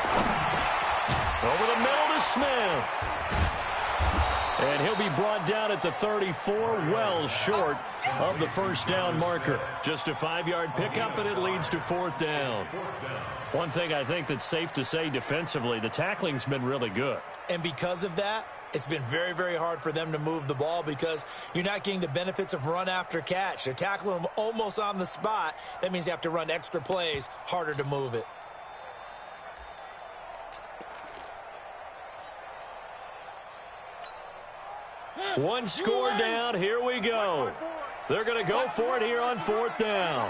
Over the middle to Smith. And he'll be brought down at the 34, well short of the first down marker. Just a 5-yard pickup, and it leads to fourth down. One thing I think that's safe to say defensively, the tackling's been really good. And because of that, it's been very, very hard for them to move the ball because you're not getting the benefits of run after catch. They're tackling them almost on the spot. That means you have to run extra plays, harder to move it. One score down. Here we go. They're going to go for it here on fourth down.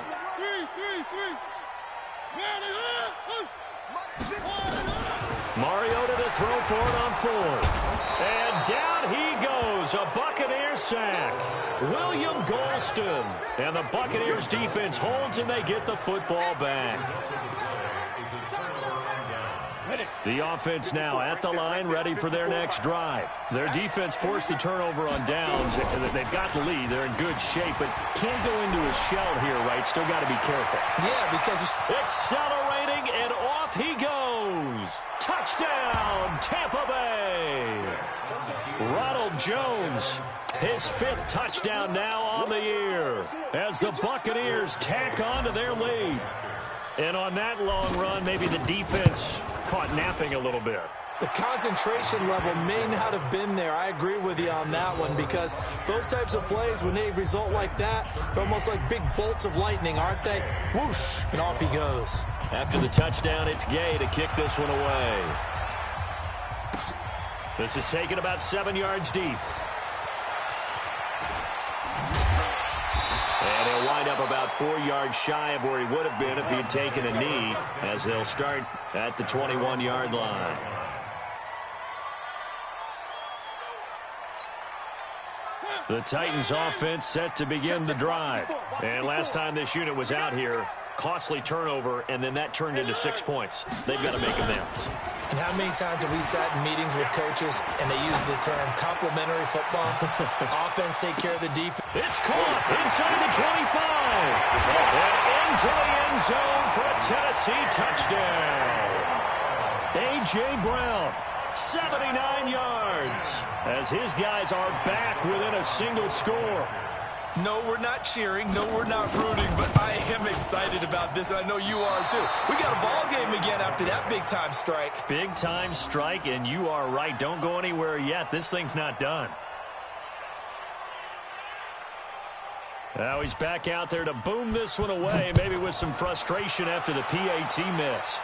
Mariota to throw for it on fourth. And down he goes. A Buccaneer sack. William Golston. And the Buccaneers defense holds and they get the football back. The offense now at the line, ready for their next drive. Their defense forced the turnover on downs. They've got the lead. They're in good shape, but can't go into a shell here, right? Still got to be careful. Yeah, because he's accelerating, and off he goes. Touchdown, Tampa Bay. Ronald Jones, his 5th touchdown now on the year as the Buccaneers tack on to their lead. And on that long run, maybe the defense caught napping a little bit. The concentration level may not have been there. I agree with you on that one because those types of plays, when they result like that, they're almost like big bolts of lightning, aren't they? Whoosh, and off he goes. After the touchdown, it's Gay to kick this one away. This is taken about 7 yards deep. And he'll wind up about 4 yards shy of where he would have been if he had taken a knee, as they'll start at the 21-yard line. The Titans offense set to begin the drive. And last time this unit was out here, costly turnover, and then that turned into 6 points. They've got to make amends. And how many times have we sat in meetings with coaches and they use the term complementary football? Offense take care of the defense. It's caught inside the 25. And into the end zone for a Tennessee touchdown. A.J. Brown, 79 yards, as his guys are back within a single score. No, we're not cheering. No, we're not rooting, but I am excited about this, and I know you are too. We got a ball game again after that big-time strike. Big-time strike, and you are right. Don't go anywhere yet. This thing's not done. Now he's back out there to boom this one away, maybe with some frustration after the PAT miss.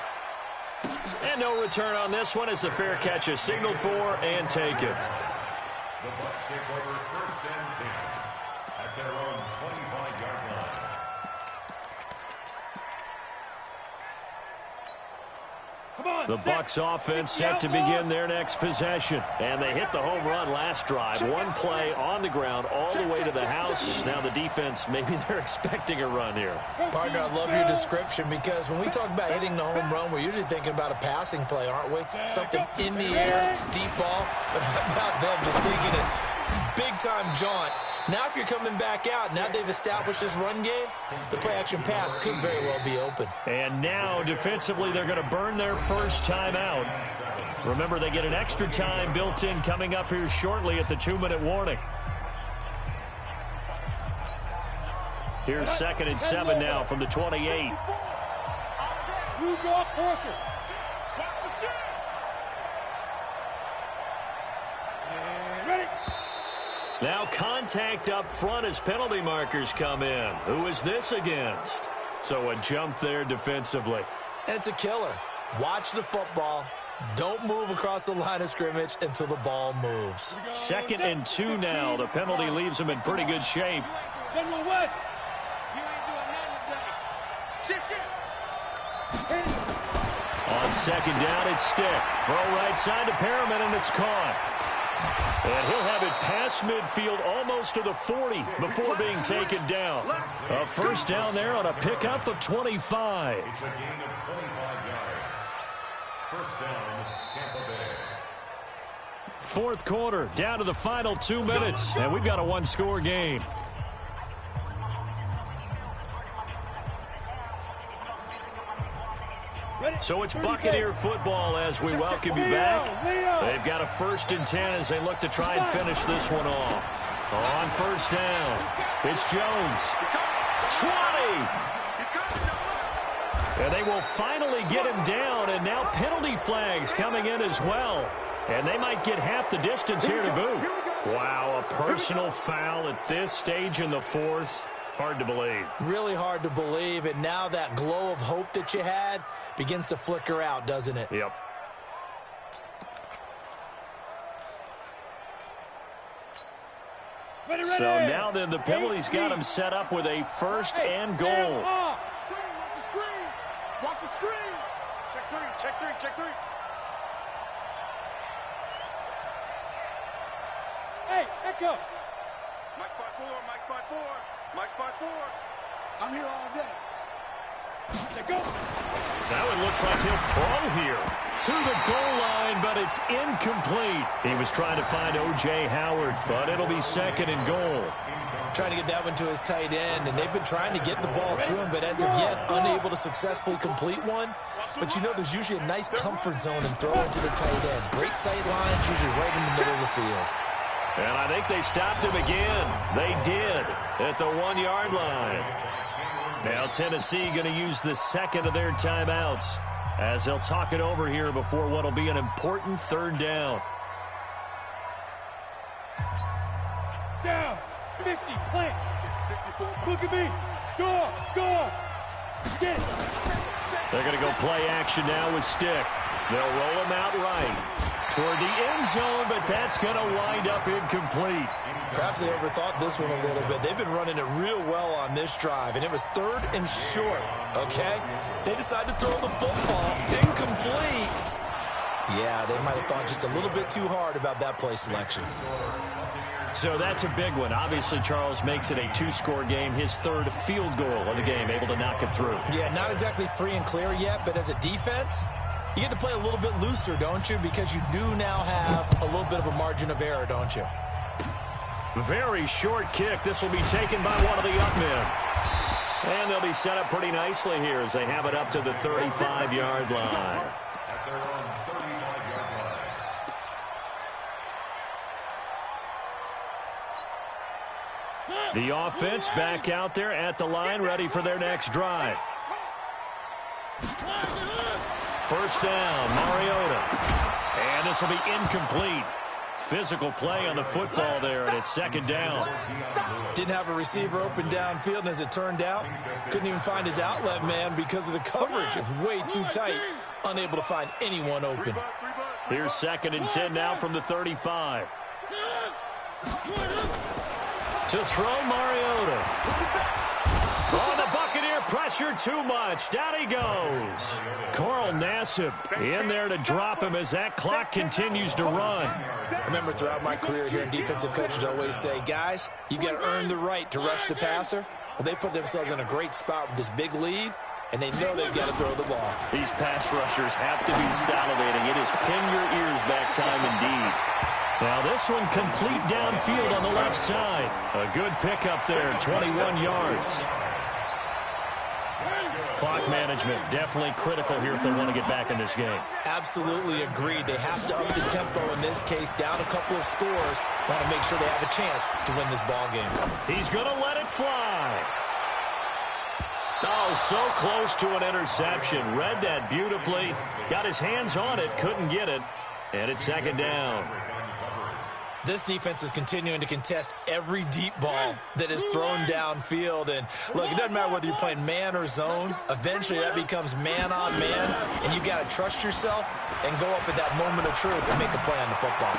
And no return on this one as the fair catch is signaled for and taken. The Bucs take over 1st and 10 at their own 25-yard line. The Bucs offense set to begin their next possession. And they hit the home run last drive. One play on the ground all the way to the house. Now the defense, maybe they're expecting a run here. Partner, I love your description because when we talk about hitting the home run, we're usually thinking about a passing play, aren't we? Something in the air, deep ball. But how about them just taking it big-time jaunt? Now if you're coming back out, now they've established this run game, the play-action pass could very well be open. And now defensively they're going to burn their first time out. Remember, they get an extra time built in coming up here shortly at the 2-minute warning. Here's 2nd and 7 now from the 28. Now contact up front as penalty markers come in. Who is this against? So a jump there defensively. And it's a killer. Watch the football. Don't move across the line of scrimmage until the ball moves. 2nd and 2 now. The penalty leaves them in pretty good shape. General West, you ain't doing nothing today. Shift. On 2nd down, it's Stick. Throw right side to Perriman, and it's caught. And he'll have it past midfield almost to the 40 before being taken down. A first down there on a pickup of 25. It's a gain of 25 yards. First down, Tampa Bay. Fourth quarter, down to the final 2 minutes, and we've got a one-score game. So it's Buccaneer football as we welcome you back. They've got a 1st and 10 as they look to try and finish this one off. On first down, it's Jones. 20! And they will finally get him down, and now penalty flags coming in as well. And they might get half the distance here to boot. Wow, a personal foul at this stage in the 4th. Hard to believe. Really hard to believe, and now that glow of hope that you had begins to flicker out, doesn't it? Yep. So now then the penalty's got him set up with a 1st and goal. Watch the screen. Check 3. Hey, echo. Mike 5-4, Mike 5-4, Mike 5-4. I'm here all day. Say go. Now it looks like he'll throw here to the goal line, but it's incomplete. He was trying to find O.J. Howard, but it'll be second and goal. Trying to get that one to his tight end, and they've been trying to get the ball to him, but as of yet, unable to successfully complete one. But you know, there's usually a nice comfort zone in throwing to the tight end. Great sight lines, usually right in the middle of the field. And I think they stopped him again. They did at the 1-yard line. Now Tennessee going to use the second of their timeouts as they'll talk it over here before what will be an important third down. Down. 50. Plant. Look at me. Go. Get it. They're going to go play action now with Stick. They'll roll him out right toward the end zone, but that's going to wind up incomplete. Perhaps they overthought this one a little bit. They've been running it real well on this drive, and it was 3rd and short, okay? They decided to throw the football incomplete. Yeah, they might have thought just a little bit too hard about that play selection. So that's a big one. Obviously, Charles makes it a 2-score game, his 3rd field goal of the game, able to knock it through. Yeah, not exactly free and clear yet, but as a defense, you get to play a little bit looser, don't you? Because you do now have a little bit of a margin of error, don't you? Very short kick. This will be taken by one of the up men. And they'll be set up pretty nicely here as they have it up to the 35-yard line. The offense back out there at the line, ready for their next drive. First down, Mariota. And this will be incomplete. Physical play on the football there, and it's 2nd down. Didn't have a receiver open downfield, and as it turned out, couldn't even find his outlet man because of the coverage. It was way too tight, unable to find anyone open. Here's 2nd and 10 now from the 35. To throw Mariota. Oh, the Buccaneer pressure too much. Down he goes. Carl Nassib in there to drop him as that clock continues to run. I remember throughout my career here in defensive coaches always say, guys, you got to earn the right to rush the passer. Well, they put themselves in a great spot with this big lead, and they know they've got to throw the ball. These pass rushers have to be salivating. It is pin your ears back time indeed. Now this one complete downfield on the left side. A good pickup there, 21 yards. Clock management definitely critical here if they want to get back in this game. Absolutely agreed. They have to up the tempo in this case, down a couple of scores. Want to make sure they have a chance to win this ball game. He's going to let it fly. Oh, so close to an interception. Read that beautifully. Got his hands on it, couldn't get it. And it's 2nd down. This defense is continuing to contest every deep ball that is thrown downfield. And, look, it doesn't matter whether you're playing man or zone. Eventually, that becomes man on man, and you've got to trust yourself and go up at that moment of truth and make a play on the football.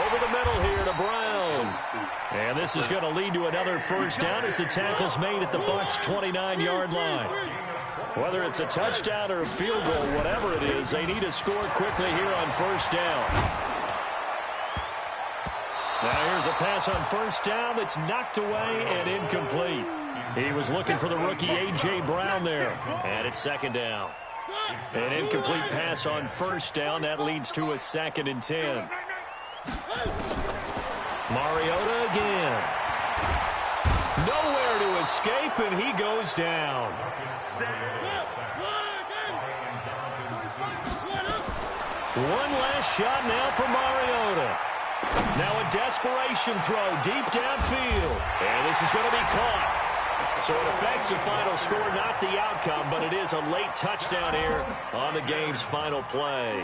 Over the middle here to Brown. And this is going to lead to another first down as the tackle's made at the Bucs' 29-yard line. Whether it's a touchdown or a field goal, whatever it is, they need to score quickly here on first down. Now here's a pass on first down that's knocked away and incomplete. He was looking for the rookie A.J. Brown there. And it's 2nd down. An incomplete pass on first down. That leads to a 2nd and 10. Mariota again. Nowhere to escape, and he goes down. One last shot now for Mariota. Now a desperation throw deep downfield. And this is going to be caught. So it affects the final score, not the outcome, but it is a late touchdown here on the game's final play.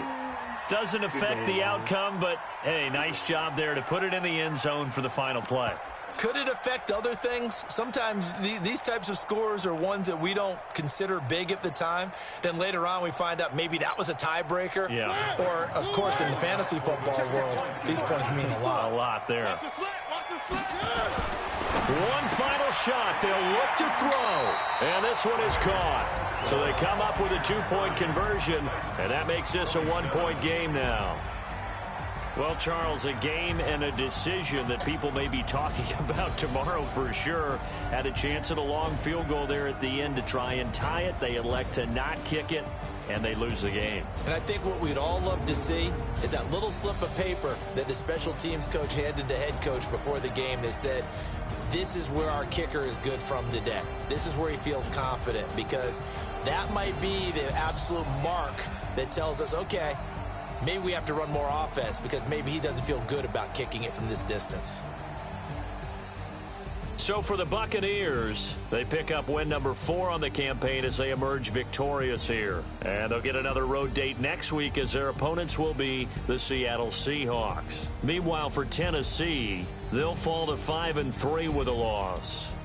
Doesn't affect the outcome, but, hey, nice job there to put it in the end zone for the final play. Could it affect other things? Sometimes these types of scores are ones that we don't consider big at the time. Then later on we find out maybe that was a tiebreaker. Yeah. Or, of course, in the fantasy football world, these points mean a lot. A lot there. Watch the slant. Watch the slant. One final shot. They'll look to throw. And this one is caught. So they come up with a 2-point conversion. And that makes this a 1-point game now. Well, Charles, a game and a decision that people may be talking about tomorrow for sure. Had a chance at a long field goal there at the end to try and tie it. They elect to not kick it, and they lose the game. And I think what we'd all love to see is that little slip of paper that the special teams coach handed to head coach before the game. They said, this is where our kicker is good from today. This is where he feels confident, because that might be the absolute mark that tells us, okay, maybe we have to run more offense because maybe he doesn't feel good about kicking it from this distance. So for the Buccaneers, they pick up win number 4 on the campaign as they emerge victorious here. And they'll get another road date next week as their opponents will be the Seattle Seahawks. Meanwhile, for Tennessee, they'll fall to 5-3 with a loss.